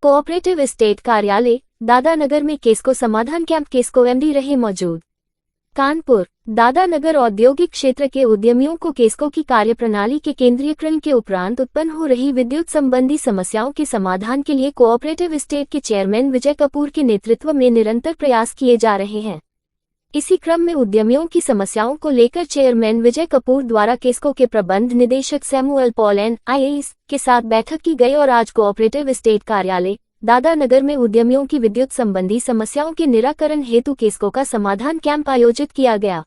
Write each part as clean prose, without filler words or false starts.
Cooperative estate कार्यालय दादानगर में KESCO समाधान कैंप केस्को एमडी रहे मौजूद। कानपुर दादानगर औद्योगिक क्षेत्र के उद्यमियों को केस्को की कार्यप्रणाली के केंद्रीयकरण के उपरांत उत्पन्न हो रही विद्युत संबंधी समस्याओं के समाधान के लिए कोऑपरेटिव एस्टेट के चेयरमैन विजय कपूर के नेतृत्व में निरंतर प्रयास किए जा रहे हैं। इसी क्रम में उद्यमियों की समस्याओं को लेकर चेयरमैन विजय कपूर द्वारा केस्को के प्रबंध निदेशक सैमुअल पॉल IAS के साथ बैठक की गई और आज कोऑपरेटिव एस्टेट कार्यालय दादानगर में उद्यमियों की विद्युत संबंधी समस्याओं के निराकरण हेतु केस्को का समाधान कैंप आयोजित किया गया।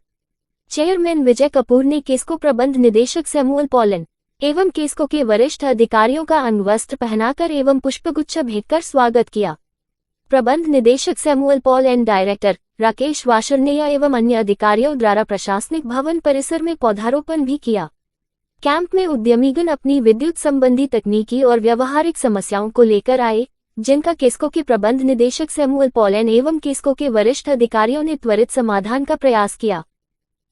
चेयरमैन विजय कपूर ने केस्को प्रबंध निदेशक सैमुअल पॉल एवं केस्को के वरिष्ठ अधिकारियों का अंगवस्त्र पहनाकर एवं पुष्पगुच्छ भेंटकर स्वागत किया। प्रबंध निदेशक सैमुअल पॉल डायरेक्टर राकेश वाशरनेया एवं अन्य अधिकारियों द्वारा प्रशासनिक भवन परिसर में पौधारोपण भी किया। कैंप में उद्यमीगण अपनी विद्युत संबंधी तकनीकी और व्यावहारिक समस्याओं को लेकर आए, जिनका केस्को के प्रबंध निदेशक सैमुअल पॉल एवं केस्को के वरिष्ठ अधिकारियों ने त्वरित समाधान का प्रयास किया।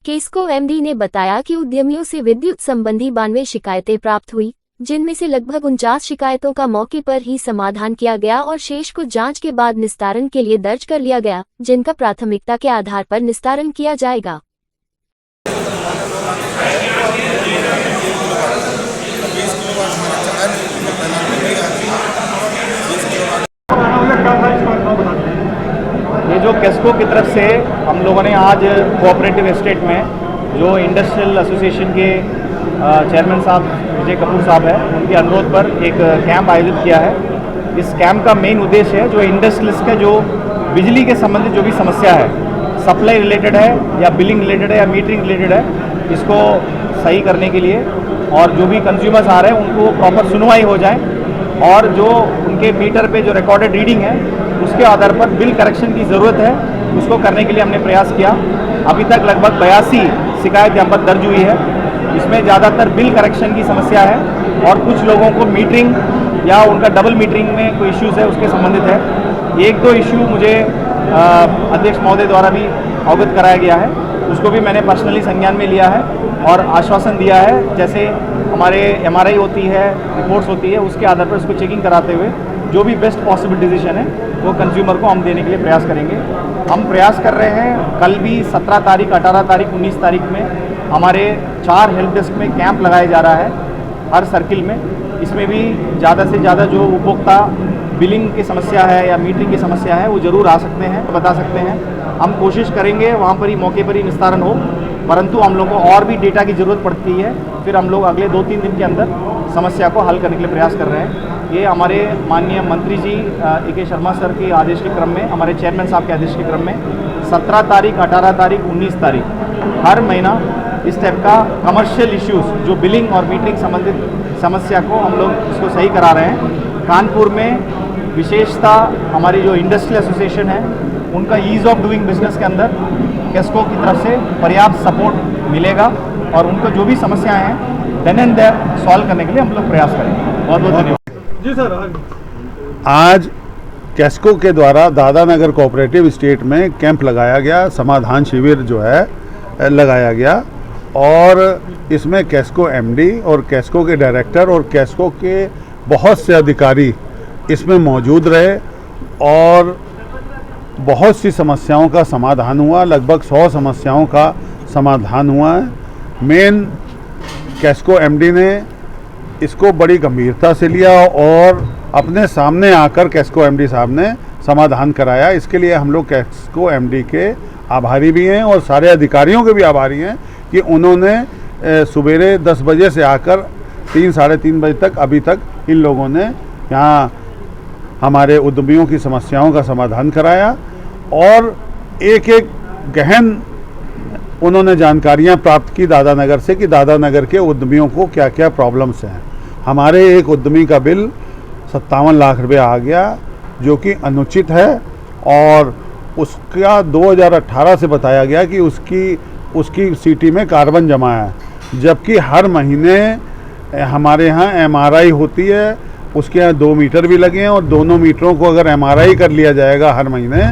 केस्को एमडी ने बताया कि उद्यमियों से विद्युत संबंधी 92 शिकायतें प्राप्त हुई, जिनमें से लगभग 49 शिकायतों का मौके पर ही समाधान किया गया और शेष को जांच के बाद निस्तारण के लिए दर्ज कर लिया गया, जिनका प्राथमिकता के आधार पर निस्तारण किया जाएगा। ये जो केस्को की तरफ से हम लोगों ने आज कोऑपरेटिव एस्टेट में जो इंडस्ट्रियल एसोसिएशन के चेयरमैन साहब विजय कपूर साहब है, उनके अनुरोध पर एक कैंप आयोजित किया है। इस कैंप का मेन उद्देश्य है जो इंडस्ट्रियलिस्ट का जो बिजली के संबंधित जो भी समस्या है, सप्लाई रिलेटेड है या बिलिंग रिलेटेड है या मीटरिंग रिलेटेड है, इसको सही करने के लिए और जो भी कंज्यूमर्स आ रहे हैं उनको प्रॉपर सुनवाई हो जाए और जो उनके मीटर पे जो रिकॉर्डेड रीडिंग है उसके आधार पर बिल करेक्शन की ज़रूरत है, उसको करने के लिए हमने प्रयास किया। अभी तक लगभग 82 शिकायत यहाँ पर दर्ज हुई है। इसमें ज़्यादातर बिल करेक्शन की समस्या है और कुछ लोगों को मीटरिंग या उनका डबल मीटरिंग में कोई इश्यूज़ है उसके संबंधित है। एक दो इश्यू मुझे अध्यक्ष महोदय द्वारा भी अवगत कराया गया है, उसको भी मैंने पर्सनली संज्ञान में लिया है और आश्वासन दिया है, जैसे हमारे MRI होती है, रिपोर्ट्स होती है, उसके आधार पर उसको चेकिंग कराते हुए जो भी बेस्ट पॉसिबल डिसीजन है वो कंज्यूमर को हम देने के लिए प्रयास करेंगे। हम प्रयास कर रहे हैं, कल भी 17 तारीख, 18 तारीख, 19 तारीख में हमारे 4 हेल्प डेस्क में कैंप लगाया जा रहा है हर सर्किल में। इसमें भी ज़्यादा से ज़्यादा जो उपभोक्ता बिलिंग की समस्या है या मीटरिंग की समस्या है वो ज़रूर आ सकते हैं, बता सकते हैं। हम कोशिश करेंगे वहाँ पर ही मौके पर ही निस्तारण हो, परंतु हम लोग को और भी डेटा की ज़रूरत पड़ती है। फिर हम लोग अगले 2-3 दिन के अंदर समस्या को हल करने के लिए प्रयास कर रहे हैं। ये हमारे माननीय मंत्री जी AK शर्मा सर के आदेश के क्रम में, हमारे चेयरमैन साहब के आदेश के क्रम में 17 तारीख, 18 तारीख, 19 तारीख हर महीना इस टाइप का कमर्शियल इश्यूज़ जो बिलिंग और मीटरिंग संबंधित समस्या को हम लोग इसको सही करा रहे हैं। कानपुर में विशेषता हमारी जो इंडस्ट्रियल एसोसिएशन है उनका ईज़ ऑफ डूइंग बिजनेस के अंदर केस्को की तरफ से पर्याप्त सपोर्ट मिलेगा और उनको जो भी समस्याएं हैं देन एंड देयर सॉल्व करने के लिए हम लोग प्रयास करेंगे। बहुत बहुत धन्यवाद। जी सर, आज केस्को के द्वारा दादानगर कोऑपरेटिव एस्टेट में कैंप लगाया गया, समाधान शिविर जो है लगाया गया और इसमें केस्को MD और केस्को के डायरेक्टर और केस्को के बहुत से अधिकारी इसमें मौजूद रहे और बहुत सी समस्याओं का समाधान हुआ। लगभग 100 समस्याओं का समाधान हुआ है। मेन केस्को MD ने इसको बड़ी गंभीरता से लिया और अपने सामने आकर केस्को MD साहब ने समाधान कराया। इसके लिए हम लोग केस्को MD के आभारी भी हैं और सारे अधिकारियों के भी आभारी हैं कि उन्होंने सुबेरे 10 बजे से आकर 3-3:30 बजे तक अभी तक इन लोगों ने यहाँ हमारे उद्यमियों की समस्याओं का समाधान कराया और एक एक गहन उन्होंने जानकारियाँ प्राप्त की दादानगर से कि दादानगर के उद्यमियों को क्या क्या प्रॉब्लम्स हैं। हमारे एक उद्यमी का बिल 57 लाख रुपये आ गया जो कि अनुचित है और उसका 2018 से बताया गया कि उसकी सीटी में कार्बन जमा है, जबकि हर महीने हमारे यहाँ MRI होती है, उसके यहाँ 2 मीटर भी लगे हैं और दोनों मीटरों को अगर MRI कर लिया जाएगा हर महीने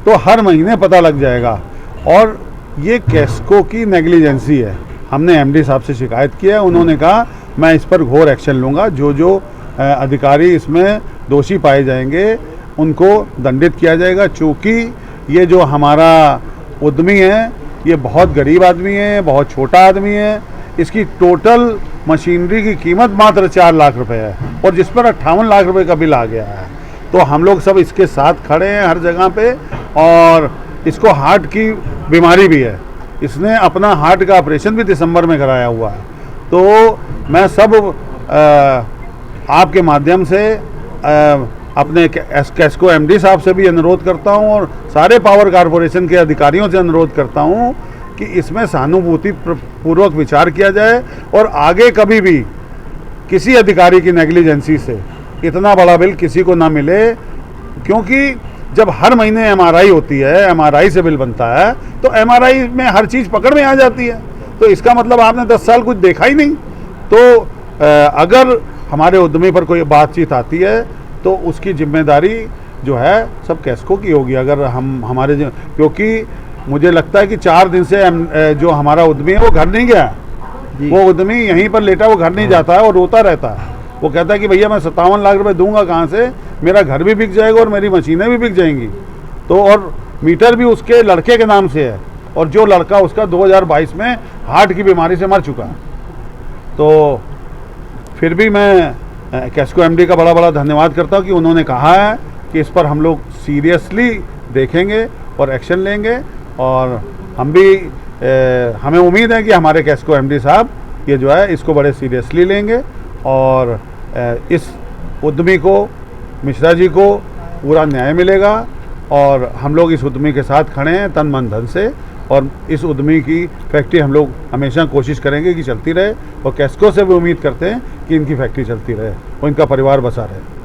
तो हर महीने पता लग जाएगा और ये केस्को की नेग्लिजेंसी है। हमने MD साहब से शिकायत की है, उन्होंने कहा मैं इस पर घोर एक्शन लूँगा, जो अधिकारी इसमें दोषी पाए जाएंगे उनको दंडित किया जाएगा। चूँकि ये जो हमारा उद्यमी है ये बहुत गरीब आदमी है, बहुत छोटा आदमी है। इसकी टोटल मशीनरी की कीमत मात्र 4 लाख रुपए है और जिस पर 58 लाख रुपए का बिल आ गया है। तो हम लोग सब इसके साथ खड़े हैं हर जगह पे। और इसको हार्ट की बीमारी भी है, इसने अपना हार्ट का ऑपरेशन भी दिसंबर में कराया हुआ है। तो मैं सब आपके माध्यम से अपने कैस्को एमडी साहब से भी अनुरोध करता हूं और सारे पावर कॉरपोरेशन के अधिकारियों से अनुरोध करता हूं कि इसमें सहानुभूति पूर्वक विचार किया जाए और आगे कभी भी किसी अधिकारी की नेग्लिजेंसी से इतना बड़ा बिल किसी को ना मिले। क्योंकि जब हर महीने एमआरआई होती है, एमआरआई से बिल बनता है, तो एमआरआई में हर चीज़ पकड़ में आ जाती है। तो इसका मतलब आपने 10 साल कुछ देखा ही नहीं। तो अगर हमारे उद्यमी पर कोई बातचीत आती है तो उसकी जिम्मेदारी जो है सब कैस्को की होगी। अगर हम हमारे क्योंकि मुझे लगता है कि 4 दिन से जो हमारा उद्यमी है वो घर नहीं गया, वो उद्यमी यहीं पर लेटा, वो घर नहीं जाता है और रोता रहता है। वो कहता है कि भैया मैं 57 लाख रुपए दूंगा कहाँ से, मेरा घर भी बिक जाएगा और मेरी मशीनें भी बिक जाएंगी। तो और मीटर भी उसके लड़के के नाम से है और जो लड़का उसका 2022 में हार्ट की बीमारी से मर चुका है। तो फिर भी मैं कैस्को एमडी का बड़ा बड़ा धन्यवाद करता हूँ कि उन्होंने कहा है कि इस पर हम लोग सीरियसली देखेंगे और एक्शन लेंगे। और हम भी हमें उम्मीद है कि हमारे कैस्को एमडी साहब ये जो है इसको बड़े सीरियसली लेंगे और इस उद्यमी को, मिश्रा जी को पूरा न्याय मिलेगा। और हम लोग इस उद्यमी के साथ खड़े हैं तन मन धन से और इस उद्यमी की फैक्ट्री हम लोग हमेशा कोशिश करेंगे कि चलती रहे और कैस्को से भी उम्मीद करते हैं कि इनकी फैक्ट्री चलती रहे और इनका परिवार बसा रहे।